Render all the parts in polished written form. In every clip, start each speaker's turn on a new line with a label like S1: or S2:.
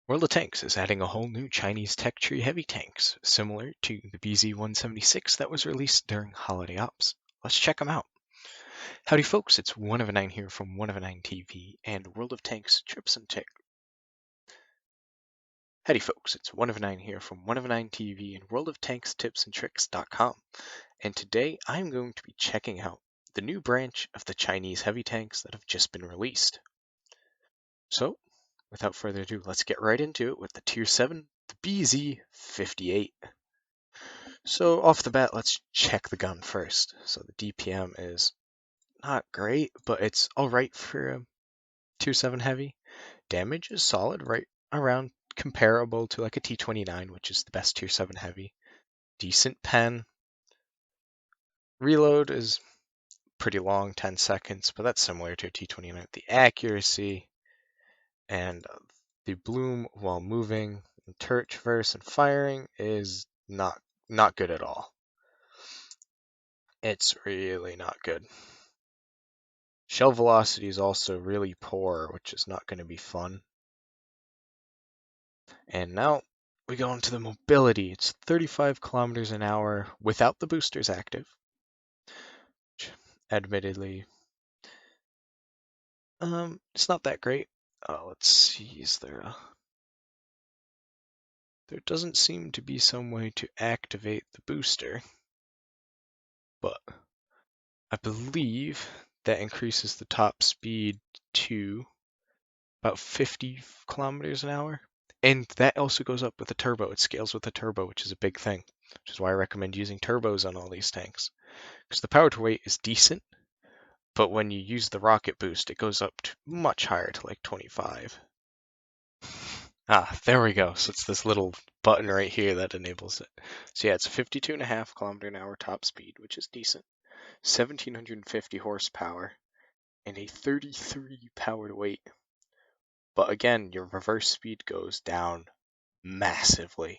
S1: World of Tanks is adding a whole new Chinese tech tree heavy tanks, similar to the BZ-176 that was released during holiday ops. Let's check them out. Howdy folks, it's One of a Nine here from One of a Nine TV and World of Tanks Trips and Tips. Howdy folks, it's One of a Nine here from One of a Nine TV and World of Tanks Tips and Tricks.com. And today I'm going to be checking out the new branch of the Chinese heavy tanks that have just been released. So, without further ado, let's get right into it with the Tier 7, the BZ-58. So off the bat, let's check the gun first. So the DPM is not great, but it's alright for a Tier 7 heavy. Damage is solid, right around comparable to like a T29, which is the best Tier 7 heavy. Decent pen. Reload is pretty long, 10 seconds, but that's similar to a T29. The accuracy and the bloom while moving, and turret traverse and firing is not good at all. It's really not good. Shell velocity is also really poor, which is not going to be fun. And now we go into the mobility. It's 35 kilometers an hour without the boosters active. Which, admittedly, it's not that great. Let's see, is there a... There doesn't seem to be some way to activate the booster, but I believe that increases the top speed to about 50 kilometers an hour. And that also goes up with the turbo. It scales with the turbo, which is a big thing, which is why I recommend using turbos on all these tanks. Because the power to weight is decent, but when you use the rocket boost, it goes up to much higher, to like 25. There we go. So it's this little button right here that enables it. So yeah, it's 52.5 kilometer an hour top speed, which is decent. 1,750 horsepower and a 33 power to weight. But again, your reverse speed goes down massively.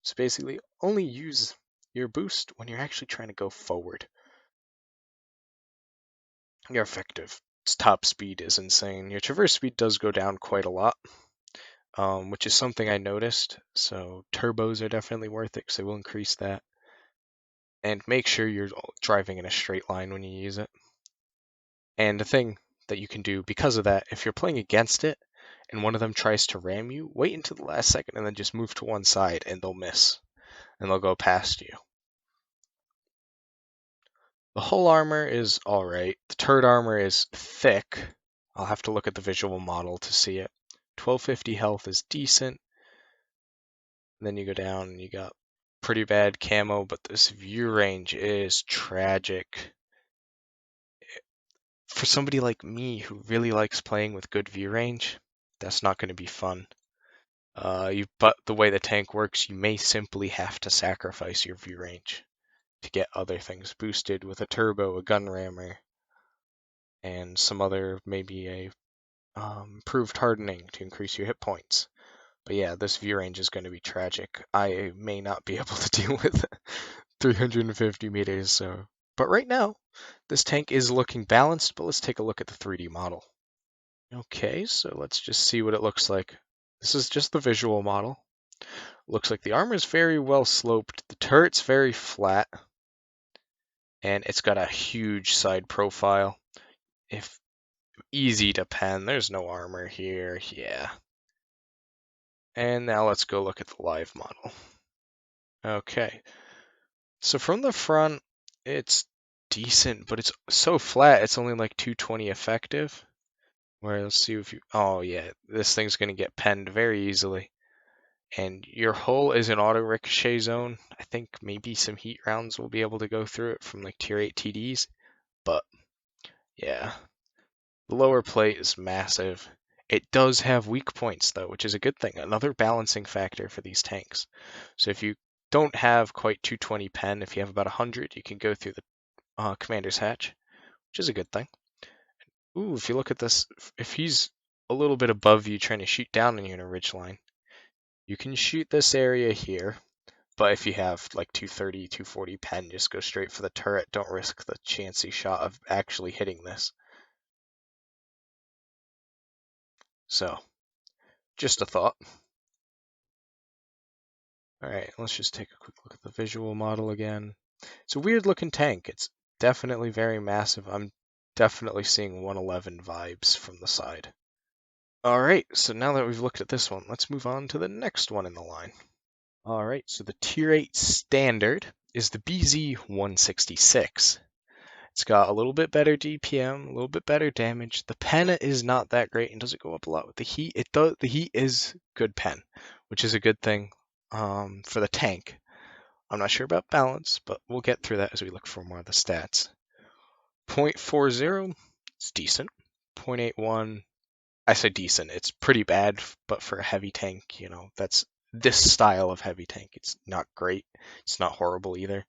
S1: So basically, only use your boost when you're actually trying to go forward. Your effective top speed is insane. Your traverse speed does go down quite a lot, which is something I noticed. So turbos are definitely worth it because they will increase that. And make sure you're driving in a straight line when you use it. And the thing that you can do because of that, if you're playing against it and one of them tries to ram you, wait until the last second and then just move to one side and they'll miss. And they'll go past you. The hull armor is alright. The turret armor is thick. I'll have to look at the visual model to see it. 1250 health is decent. And then you go down and you got pretty bad camo, but this view range is tragic. For somebody like me who really likes playing with good view range, that's not going to be fun. But the way the tank works, you may simply have to sacrifice your view range to get other things boosted with a turbo, a gun rammer, and some other, maybe a improved hardening to increase your hit points. But yeah, this view range is going to be tragic. I may not be able to deal with 350 meters, so. But right now, this tank is looking balanced, but let's take a look at the 3D model. Okay, so let's just see what it looks like. This is just the visual model. Looks like the armor is very well sloped, the turret's very flat, and it's got a huge side profile. If easy to pen, there's no armor here, yeah. And now let's go look at the live model. Okay, so from the front, it's decent, but it's so flat, it's only like 220 effective. Where let's see if you, oh yeah, this thing's gonna get penned very easily. And your hull is an auto ricochet zone. I think maybe some heat rounds will be able to go through it from like tier 8 TDs, but yeah. The lower plate is massive. It does have weak points though, which is a good thing. Another balancing factor for these tanks. So if you don't have quite 220 pen, if you have about 100, you can go through the commander's hatch, which is a good thing. Ooh, if you look at this, if he's a little bit above you trying to shoot down on you in a ridgeline, you can shoot this area here, but if you have like 230, 240 pen, just go straight for the turret. Don't risk the chancy shot of actually hitting this. So, Just a thought. Alright, let's just take a quick look at the visual model again. It's a weird looking tank. It's definitely very massive. I'm definitely seeing 111 vibes from the side. Alright, so now that we've looked at this one, let's move on to the next one in the line. Alright, so the Tier 8 standard is the BZ-166. It's got a little bit better DPM, a little bit better damage. The pen is not that great and doesn't go up a lot with the heat. The heat is good pen, which is a good thing for the tank. I'm not sure about balance, but we'll get through that as we look for more of the stats. 0.40, it's decent. 0.81, I say decent. It's pretty bad, but for a heavy tank, that's this style of heavy tank. It's not great. It's not horrible either.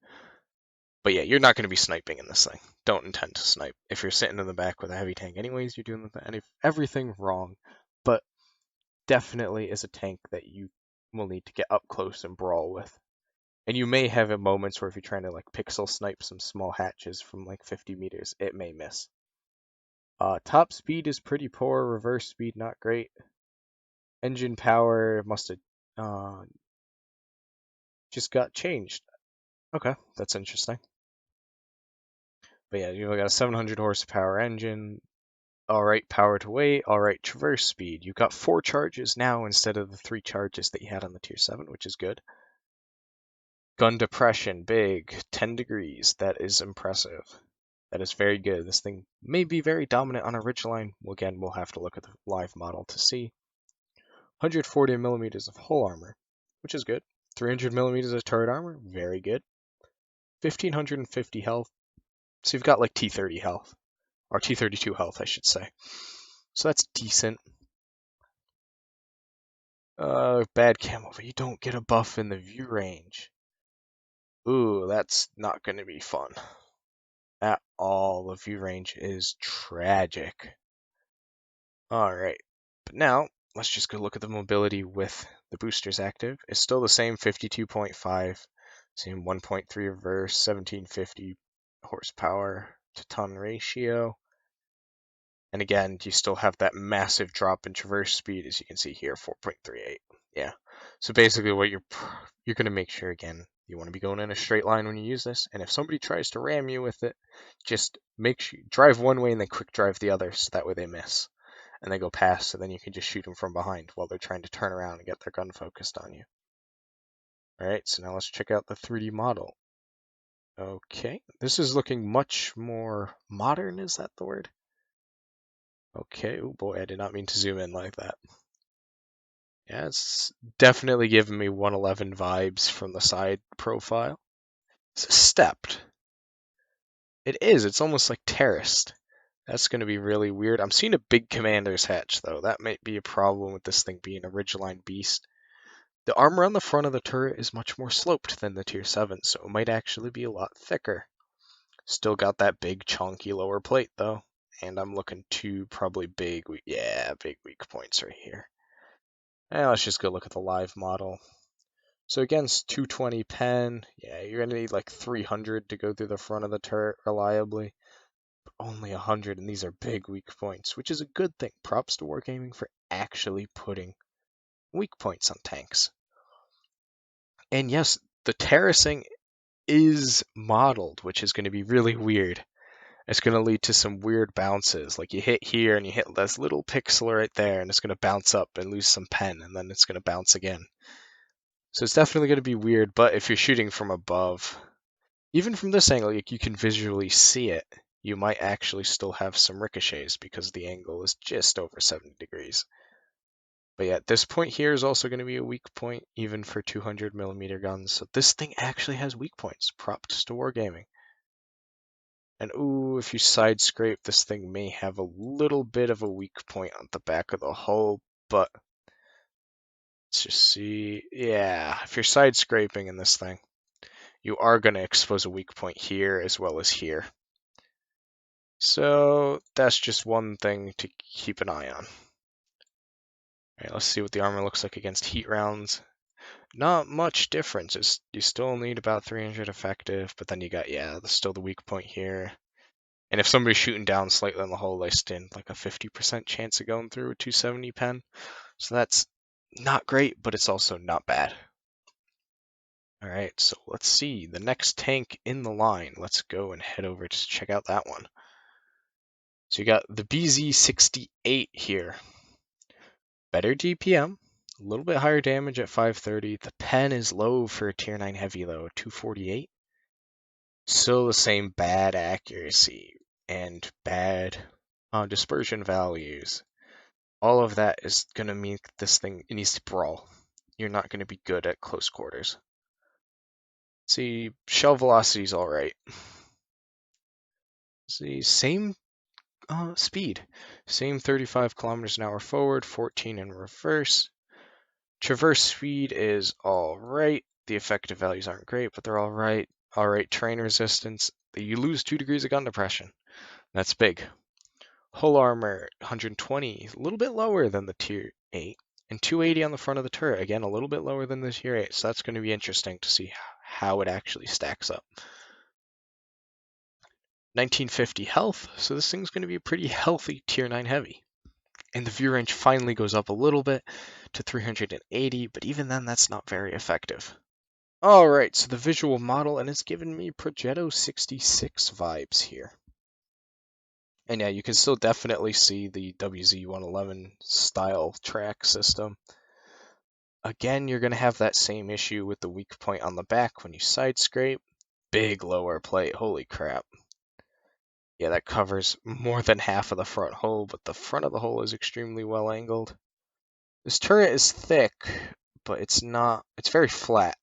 S1: But yeah, you're not going to be sniping in this thing. Don't intend to snipe. If you're sitting in the back with a heavy tank anyways, you're doing everything wrong. But definitely is a tank that you will need to get up close and brawl with. And you may have moments where if you're trying to like pixel snipe some small hatches from like 50 meters, it may miss. Top speed is pretty poor. Reverse speed, not great. Engine power must have just got changed. Okay, that's interesting. But yeah, you've got a 700 horsepower engine. Alright, power to weight. Alright, traverse speed. You've got 4 charges now instead of the 3 charges that you had on the Tier 7, which is good. Gun depression, big, 10 degrees. That is impressive. That is very good. This thing may be very dominant on a ridgeline. Well, again, we'll have to look at the live model to see. 140 millimeters of hull armor, which is good. 300 millimeters of turret armor, very good. 1550 health. So you've got like T30 health, or T32 health, I should say. So that's decent. Bad camo, but you don't get a buff in the view range. Ooh, that's not going to be fun at all. The view range is tragic. Alright, but now let's just go look at the mobility with the boosters active. It's still the same 52.5, same 1.3 reverse, 1750 horsepower to ton ratio. And again, you still have that massive drop in traverse speed, as you can see here, 4.38. Yeah. So basically what you're going to make sure, again, you want to be going in a straight line when you use this. And if somebody tries to ram you with it, just make sure you drive one way and then quick drive the other, so that way they miss. And they go past, so then you can just shoot them from behind while they're trying to turn around and get their gun focused on you. Alright, so now let's check out the 3D model. Okay, this is looking much more modern, is that the word? Okay, oh boy, I did not mean to zoom in like that. Yeah, it's definitely giving me 111 vibes from the side profile. It's stepped. It is, it's almost like terraced. That's going to be really weird. I'm seeing a big commander's hatch, though. That might be a problem with this thing being a ridgeline beast. The armor on the front of the turret is much more sloped than the Tier 7, so it might actually be a lot thicker. Still got that big, chunky lower plate, though. And I'm looking to probably big weak points right here. And let's just go look at the live model. So against 220 pen, yeah, you're going to need like 300 to go through the front of the turret reliably. But only 100, and these are big weak points, which is a good thing. Props to Wargaming for actually putting weak points on tanks. And yes, the terracing is modeled, which is going to be really weird. It's going to lead to some weird bounces. Like you hit here and you hit this little pixel right there, and it's going to bounce up and lose some pen, and then it's going to bounce again. So it's definitely going to be weird, but if you're shooting from above, even from this angle, you can visually see it. You might actually still have some ricochets because the angle is just over 70 degrees. But yeah, this point here is also going to be a weak point, even for 200 millimeter guns. So this thing actually has weak points. Props to Wargaming. And ooh, if you side scrape, this thing may have a little bit of a weak point on the back of the hull, but let's just see. Yeah, if you're side scraping in this thing, you are going to expose a weak point here as well as here. So that's just one thing to keep an eye on. Alright, let's see what the armor looks like against heat rounds. Not much difference. You still need about 300 effective, but then you got, still the weak point here. And if somebody's shooting down slightly on the hull, they stand like a 50% chance of going through a 270 pen. So that's not great, but it's also not bad. All right, so let's see the next tank in the line. Let's go and head over to check out that one. So you got the BZ68 here. Better DPM, a little bit higher damage at 530. The pen is low for a tier 9 heavy though, 248. Still the same bad accuracy and bad dispersion values. All of that is going to make this thing, it needs to brawl. You're not going to be good at close quarters. See, shell velocity is alright. See, same speed. Same 35 kilometers an hour forward, 14 in reverse. Traverse speed is alright. The effective values aren't great, but they're alright. Alright, terrain resistance. You lose 2 degrees of gun depression. That's big. Hull armor, 120, a little bit lower than the tier 8. And 280 on the front of the turret, again, a little bit lower than the tier 8. So that's going to be interesting to see how it actually stacks up. 1950 health, so this thing's going to be a pretty healthy tier 9 heavy. And the view range finally goes up a little bit to 380, but even then that's not very effective. Alright, so the visual model, and it's giving me Progetto 66 vibes here. And yeah, you can still definitely see the WZ-111 style track system. Again, you're going to have that same issue with the weak point on the back when you side scrape. Big lower plate, holy crap. Yeah, that covers more than half of the front hull, but the front of the hull is extremely well angled. This turret is thick, but it's very flat.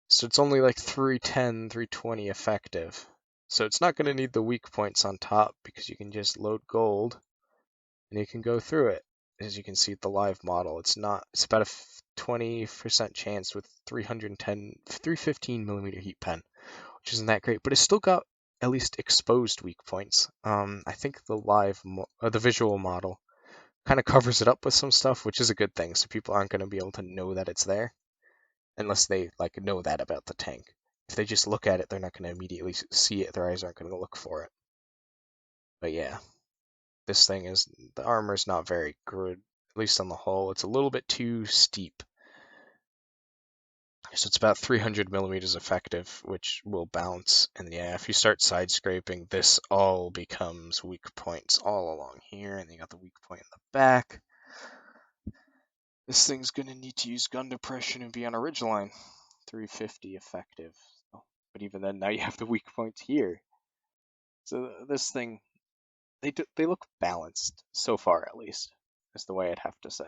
S1: So it's only like 310, 320 effective. So it's not going to need the weak points on top because you can just load gold and you can go through it. As you can see at the live model, it's about a 20% chance with 315 millimeter heat pen, which isn't that great, but it's still got at least exposed weak points. I think the visual model kind of covers it up with some stuff, which is a good thing. So people aren't going to be able to know that it's there unless they know that about the tank. If they just look at it, they're not going to immediately see it. Their eyes aren't going to look for it. But yeah, the armor's not very good, at least on the hull. It's a little bit too steep. So it's about 300 millimeters effective, which will bounce. And yeah, if you start side scraping, this all becomes weak points all along here. And you got the weak point in the back. This thing's going to need to use gun depression and be on a ridgeline. 350 effective. But even then, now you have the weak points here. So this thing, they look balanced, so far at least. That's the way I'd have to say.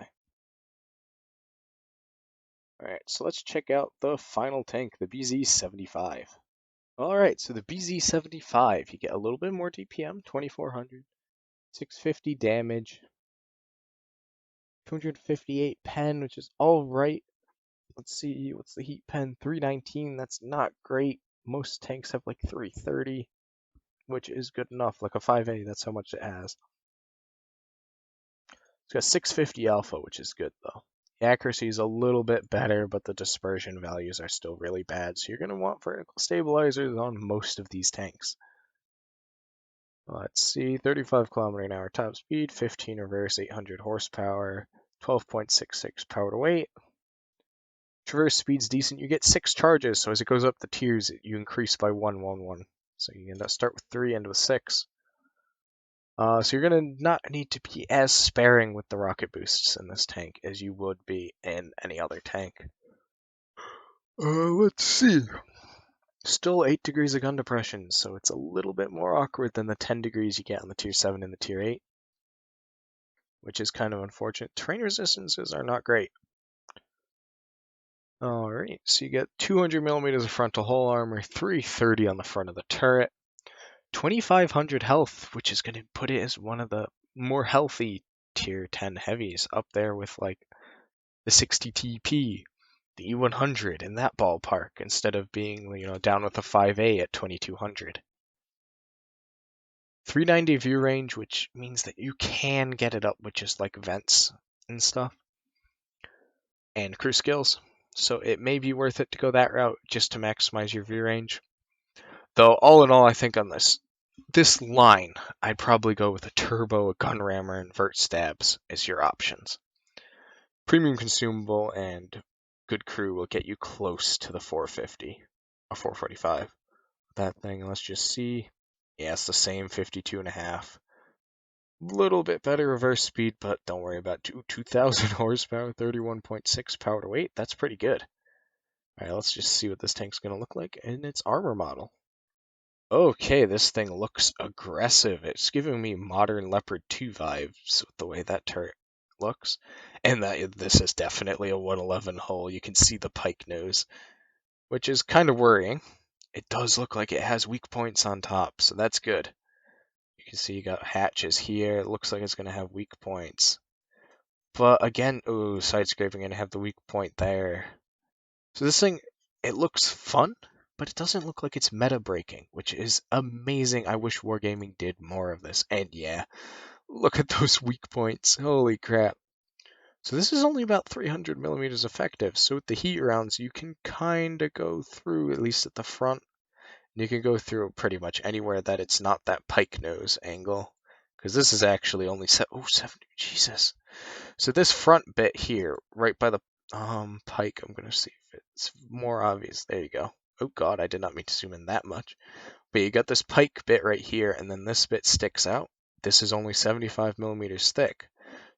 S1: Alright, so let's check out the final tank, the BZ-75. Alright, so the BZ-75, you get a little bit more DPM, 2400, 650 damage, 258 pen, which is alright. Let's see, what's the heat pen? 319, that's not great. Most tanks have like 330, which is good enough. Like a 5A, that's how much it has. It's got 650 alpha, which is good though. The accuracy is a little bit better, but the dispersion values are still really bad, so you're going to want vertical stabilizers on most of these tanks. Let's see, 35 kilometer an hour top speed, 15 reverse, 800 horsepower, 12.66 power to weight. Traverse speed's decent. You get 6 charges, so as it goes up the tiers, you increase by 1, 1, 1. So you end up start with 3, end with 6. So you're going to not need to be as sparing with the rocket boosts in this tank as you would be in any other tank. Let's see. Still 8 degrees of gun depression, so it's a little bit more awkward than the 10 degrees you get on the tier 7 and the tier 8. Which is kind of unfortunate. Terrain resistances are not great. Alright, so you get 200 millimeters of frontal hull armor, 330 on the front of the turret, 2500 health, which is going to put it as one of the more healthy tier 10 heavies, up there with like the 60 TP, the E100 in that ballpark, instead of being down with a 5A at 2200. 390 view range, which means that you can get it up with just like vents and stuff, and crew skills. So it may be worth it to go that route just to maximize your view range. Though all in all, I think on this line, I'd probably go with a turbo, a gun rammer, and vert stabs as your options. Premium consumable and good crew will get you close to the 450 or 445. That thing, let's just see. Yeah, it's the same 52 and a half. Little bit better reverse speed, but don't worry about 2,000 horsepower, 31.6 power to weight. That's pretty good. All right, let's just see what this tank's going to look like in its armor model. Okay, this thing looks aggressive. It's giving me modern Leopard 2 vibes with the way that turret looks. And this is definitely a 111 hull. You can see the pike nose, which is kind of worrying. It does look like it has weak points on top, so that's good. You can see you got hatches here. It looks like it's going to have weak points. But again, ooh, side scraping going to have the weak point there. So this thing, it looks fun, but it doesn't look like it's meta breaking, which is amazing. I wish Wargaming did more of this. And yeah, look at those weak points. Holy crap. So this is only about 300 millimeters effective. So with the heat rounds, you can kind of go through, at least at the front. You can go through pretty much anywhere that it's not that pike nose angle. Because this is actually only set. Oh, 70. Jesus. So this front bit here, right by the pike, I'm going to see if it's more obvious. There you go. Oh god, I did not mean to zoom in that much. But you got this pike bit right here, and then this bit sticks out. This is only 75 millimeters thick.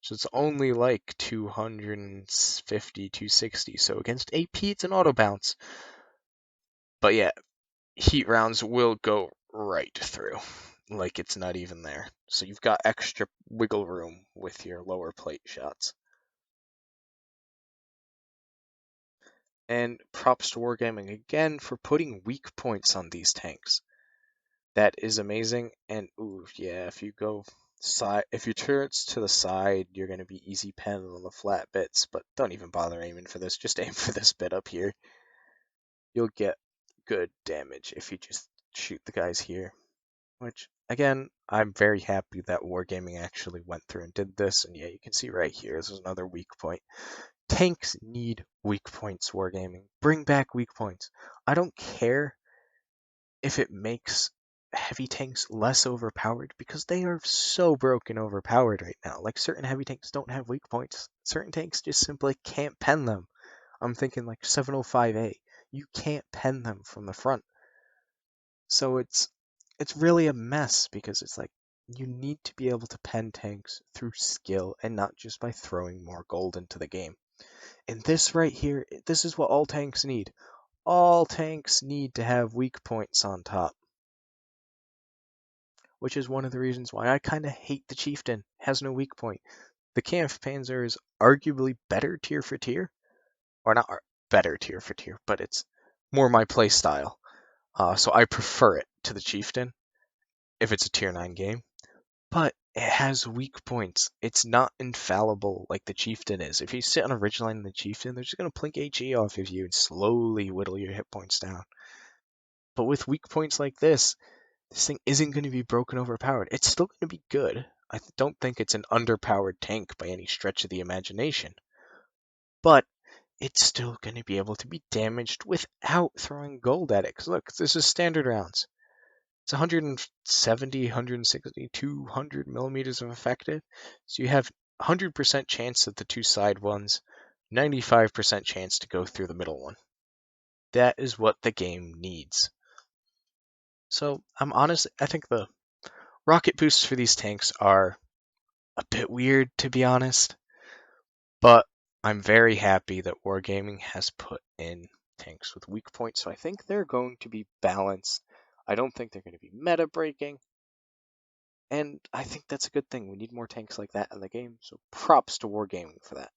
S1: So it's only like 250, 260. So against AP, it's an auto bounce. But yeah, heat rounds will go right through. Like it's not even there. So you've got extra wiggle room with your lower plate shots. And props to Wargaming again for putting weak points on these tanks. That is amazing. And ooh, yeah, if you go side, if your turret's to the side, you're gonna be easy pen on the flat bits. But don't even bother aiming for this. Just aim for this bit up here. You'll get good damage if you just shoot the guys here. Which again, I'm very happy that Wargaming actually went through and did this. And yeah, you can see right here, this is another weak point. Tanks need weak points, Wargaming. Bring back weak points. I don't care if it makes heavy tanks less overpowered because they are so broken overpowered right now. Like certain heavy tanks don't have weak points. Certain tanks just simply can't pen them. I'm thinking like 705A. You can't pen them from the front. So it's really a mess because it's like you need to be able to pen tanks through skill and not just by throwing more gold into the game. And this right here, this is what all tanks need. All tanks need to have weak points on top. Which is one of the reasons why I kind of hate the Chieftain. Has no weak point. The Kampfpanzer is arguably better tier for tier. Or not better tier for tier, but it's more my play style. So I prefer it to the Chieftain if it's a tier 9 game. But it has weak points. It's not infallible like the Chieftain is. If you sit on a ridgeline in the Chieftain, they're just going to plink HE off of you and slowly whittle your hit points down. But with weak points like this thing isn't going to be broken overpowered. It's still going to be good. I don't think it's an underpowered tank by any stretch of the imagination. But it's still going to be able to be damaged without throwing gold at it. Because look, this is standard rounds. It's 170, 160, 200 millimeters of effective. So you have 100% chance of the two side ones, 95% chance to go through the middle one. That is what the game needs. So I'm honest, I think the rocket boosts for these tanks are a bit weird, to be honest, but I'm very happy that Wargaming has put in tanks with weak points, so I think they're going to be balanced. I don't think they're going to be meta breaking, and I think that's a good thing. We need more tanks like that in the game, so props to Wargaming for that.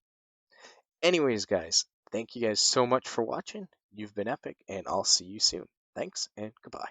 S1: Anyways, guys, thank you guys so much for watching. You've been epic, and I'll see you soon. Thanks, and goodbye.